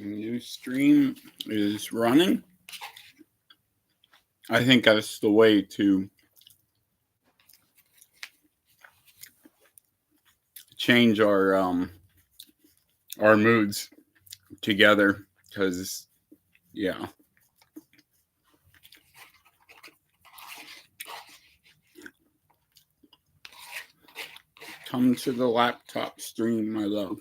New stream is running. I think that's the way to change our moods together, because yeah. Come to the laptop stream, my love.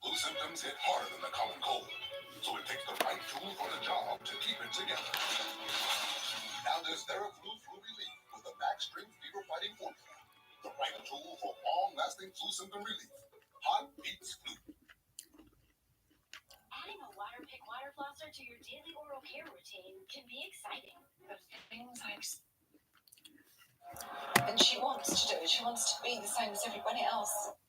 Flu symptoms hit harder than the common cold, so it takes the right tool for the job to keep it together. Now there's TheraFlu Flu Relief with a back-strength fever-fighting formula. The right tool for long-lasting flu symptom relief. Hot beats flu. Adding a water pick water flosser to your daily oral care routine can be exciting. But things like... And she wants to do it. She wants to be the same as everybody else.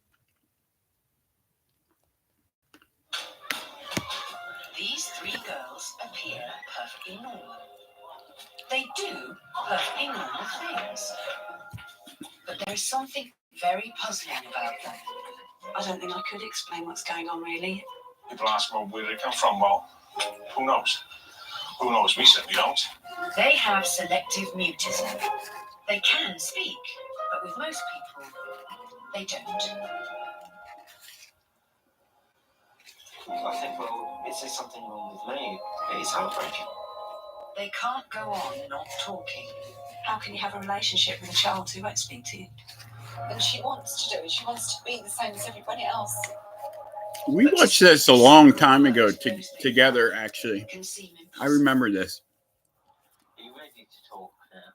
These three girls appear perfectly normal. They do perfectly normal things. But there is something very puzzling about them. I don't think I could explain what's going on, really. People ask, well, where did it come from? Well, who knows? Who knows? We certainly don't. They have selective mutism. They can speak, but with most people, they don't. I think, well, is there something wrong with me? It's heartbreaking. They can't go on not talking. How can you have a relationship with a child who won't speak to you? And she wants to do it. She wants to be the same as everybody else. We watched this a long time ago together, actually. I remember this. Are you ready to talk now?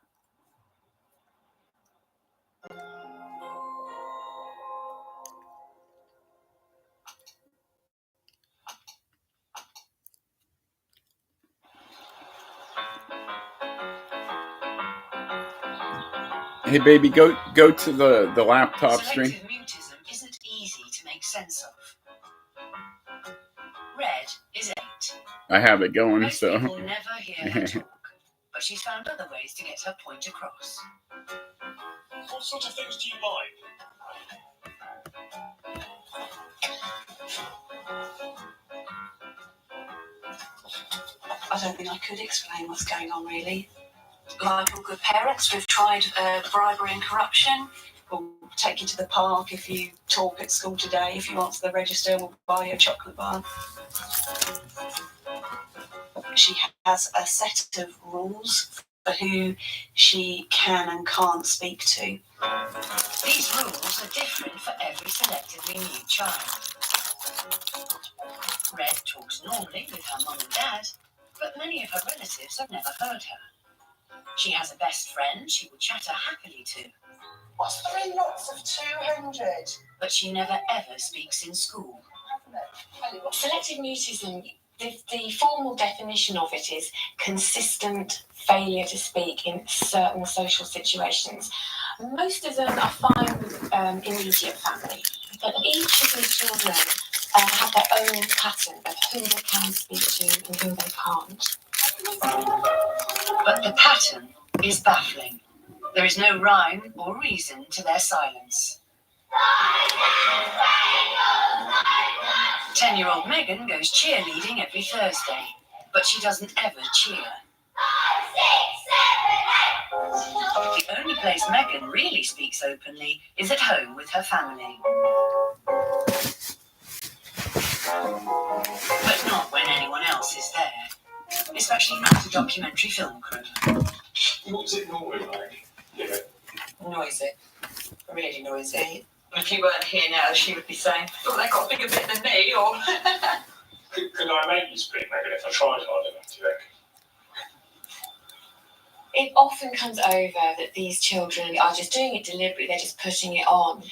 Hey, baby, go to the laptop screen. Selective mutism isn't easy to make sense of. Red is 8. I have it going, Most so. people never hear her talk, but she's found other ways to get her point across. What sort of things do you like? I don't think I could explain what's going on, really. Like all good parents, we've tried bribery and corruption. We'll take you to the park if you talk at school today. If you answer the register, we'll buy you a chocolate bar. She has a set of rules for who she can and can't speak to. These rules are different for every selectively mute child. Red talks normally with her mum and dad, but many of her relatives have never heard her. She has a best friend she will chatter happily to. What's 3 lots of 200? But she never ever speaks in school. Selective mutism, the formal definition of it is consistent failure to speak in certain social situations. Most of them are fine with immediate family, but each of these children have their own pattern of who they can speak to and who they can't. But the pattern is baffling. There is no rhyme or reason to their silence. 10-year-old Megan goes cheerleading every Thursday, but she doesn't ever cheer. The only place Megan really speaks openly is at home with her family. But not when anyone else is there, especially not a documentary film crew. What's it normally like? Yeah. Noisy. Really noisy. If you weren't here now, she would be saying, oh, they got a bigger bit than me, or... Could I make you speak maybe if I tried hard enough, do you think? It often comes over that these children are just doing it deliberately, they're just putting it on.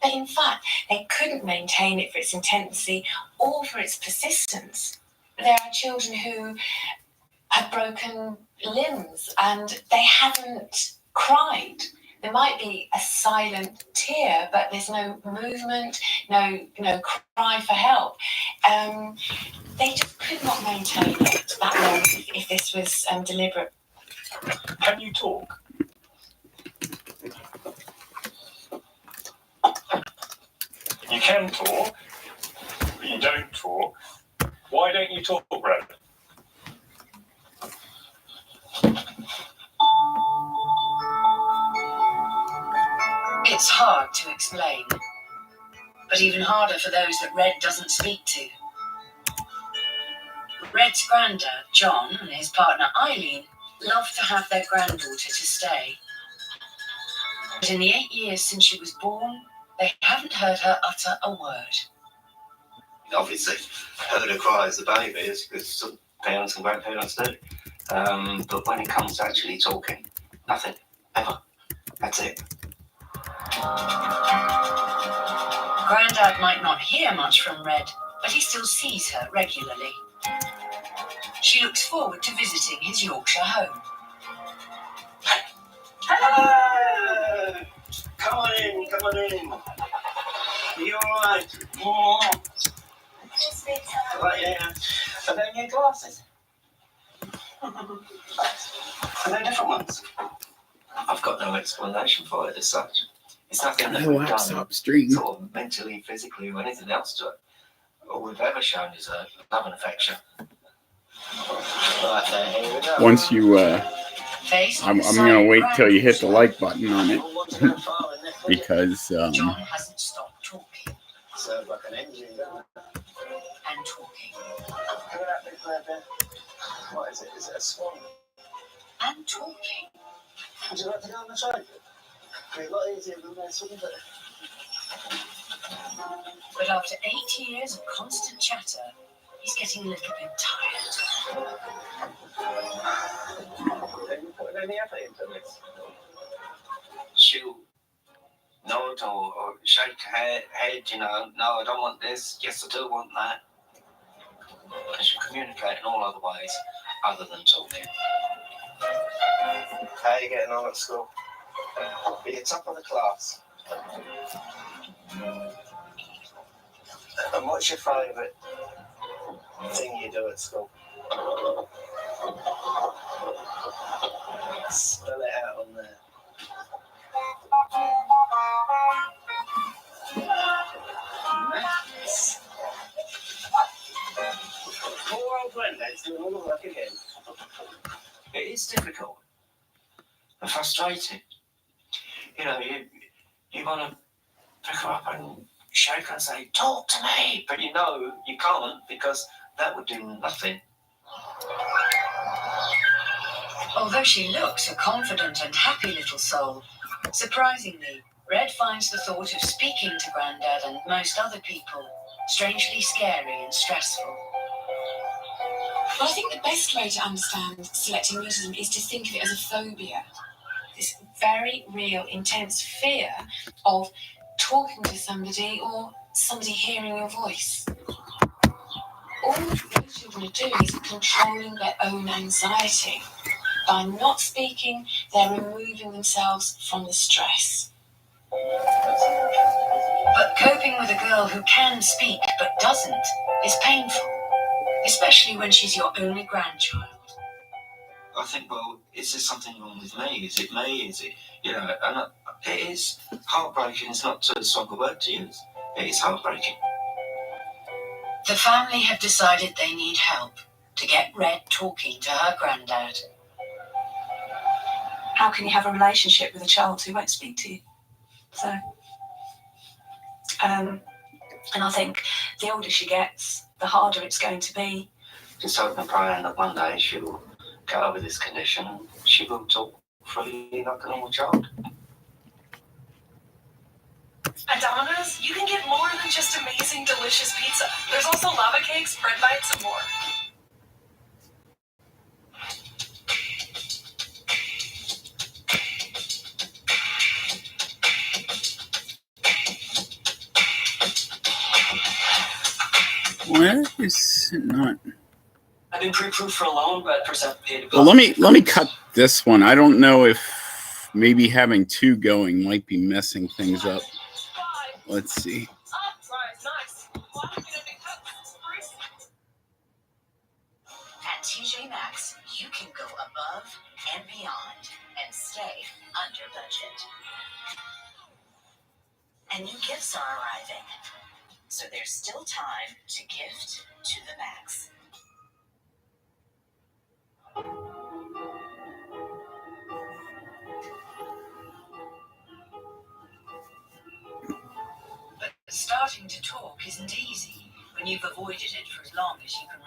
But in fact, they couldn't maintain it for its intensity or for its persistence. There are children who have broken limbs and they haven't cried. There might be a silent tear, but there's no movement, no cry for help. They just could not maintain it that long if this was deliberate. Can you talk? You can talk, but you don't talk. Why don't you talk, Brad? It's hard to explain, but even harder for those that Red doesn't speak to. Red's granddad, John, and his partner Eileen love to have their granddaughter to stay. But in the 8 years since she was born, they haven't heard her utter a word. Obviously, heard her cry as a baby, as some parents and grandparents do. But when it comes to actually talking, nothing, ever. That's it. Grandad might not hear much from Red, but he still sees her regularly. She looks forward to visiting his Yorkshire home. Hello! Come on in. Are you alright? Right, yeah. Are they new glasses? Are they different ones? I've got no explanation for it as such. It's nothing that we've done upstream. sort of mentally, physically, or anything else to it. All we've ever shown is a love and affection. Right there, here we go. Once you, I'm gonna wait till you hit the like button on it because John hasn't stopped talking Sounds like an engine, doesn't it? and talking Look at that big bird there. What is it? Is it a swan? and talking. Would you like to go on the train? It'd be a lot easier than this, wouldn't it? But after 8 years of constant chatter, he's getting a little bit tired. Have you put any effort into this? She'll nod or shake her head, you know, no, I don't want this, yes, I do want that. And she'll communicate in all other ways other than talking. How are you getting on at school? Are you top of the class? And what's your favourite thing you do at school? Spell it out on there. Maths. Poor old Granddad's doing all the work again. It is difficult and frustrating. You know, you want to pick her up and shake her and say, talk to me, but you know you can't because that would do nothing. Although she looks a confident and happy little soul, surprisingly, Red finds the thought of speaking to Grandad and most other people strangely scary and stressful. Well, I think the best way to understand selective mutism is to think of it as a phobia. This very real, intense fear of talking to somebody or somebody hearing your voice. All those children are doing is controlling their own anxiety. By not speaking, they're removing themselves from the stress. But coping with a girl who can speak but doesn't is painful, especially when she's your only grandchild. I think, well, is there something wrong with me? Is it me? Is it, you know, and it is heartbreaking. It's not too strong a word to use. It is heartbreaking. The family have decided they need help to get Red talking to her granddad. How can you have a relationship with a child who won't speak to you? So, and I think the older she gets, the harder it's going to be. Just hope and praying that one day she'll get over this condition and she will talk freely like a normal child. At At Domino's, you can get more than just amazing, delicious pizza. There's also lava cakes, bread bites, and more. Where is it not? I've been pre-approved for a loan, but first I have to pay a deposit. Well, let me cut this one. I don't know if maybe having two going might be messing things up. Let's see. At TJ Maxx, you can go above and beyond and stay under budget. And new gifts are arriving, so there's still time to gift to the max. But starting to talk isn't easy when you've avoided it for as long as you can